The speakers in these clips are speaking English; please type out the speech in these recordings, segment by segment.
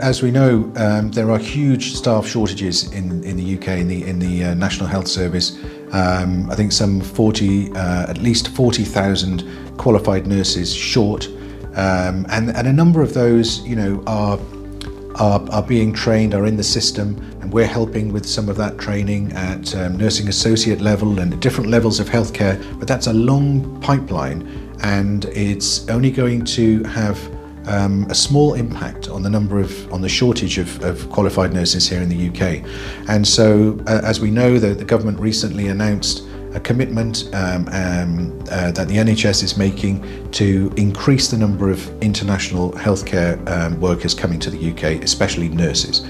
as we know, there are huge staff shortages in the UK in the National Health Service. I think some at least 40,000 qualified nurses short, and a number of those, are being trained, are in the system, and we're helping with some of that training at nursing associate level and at different levels of healthcare. But that's a long pipeline, and it's only going to have a small impact on the shortage of qualified nurses here in the UK. And so, as we know, the government recently announced a commitment that the NHS is making to increase the number of international healthcare workers coming to the UK, especially nurses.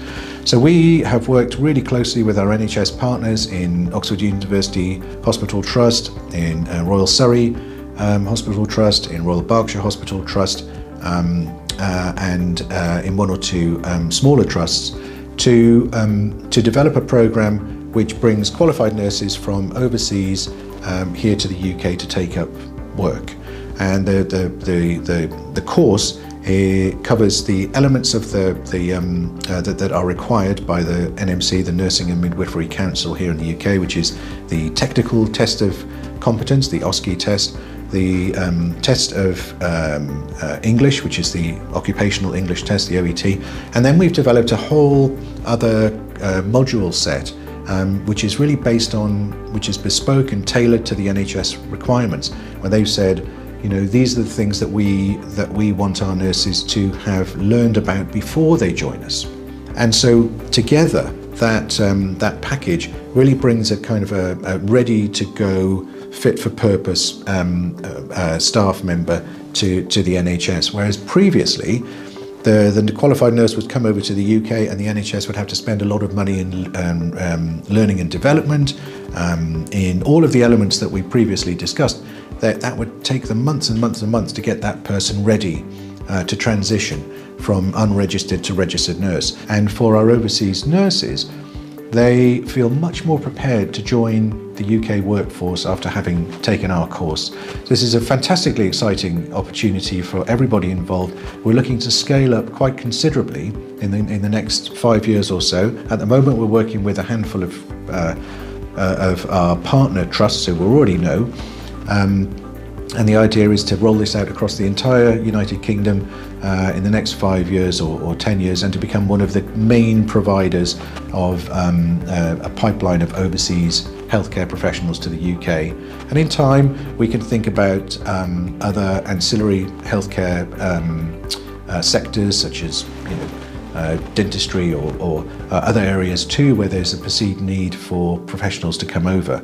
So we have worked really closely with our NHS partners in Oxford University Hospital Trust, in Royal Surrey Hospital Trust, in Royal Berkshire Hospital Trust, and in one or two smaller trusts to develop a programme which brings qualified nurses from overseas here to the UK to take up work. And the course covers the elements of that are required by the NMC, the Nursing and Midwifery Council here in the UK, which is the technical test of competence, the OSCE test, the test of English, which is the occupational English test, the OET, and then we've developed a whole other module set which is really which is bespoke and tailored to the NHS requirements, where they've said, these are the things that we want our nurses to have learned about before they join us. And so together, that package really brings a kind of a ready-to-go, fit-for-purpose staff member to the NHS, whereas previously the qualified nurse would come over to the UK and the NHS would have to spend a lot of money in learning and development, in all of the elements that we previously discussed. That would take them months and months and months to get that person ready to transition from unregistered to registered nurse. And for our overseas nurses, they feel much more prepared to join the UK workforce after having taken our course. This is a fantastically exciting opportunity for everybody involved. We're looking to scale up quite considerably in the next 5 years or so. At the moment, we're working with a handful of our partner trusts who we already know. And the idea is to roll this out across the entire United Kingdom in the next 5 years or 10 years, and to become one of the main providers of a pipeline of overseas healthcare professionals to the UK. And in time, we can think about other ancillary healthcare sectors, such as dentistry or other areas too, where there's a perceived need for professionals to come over.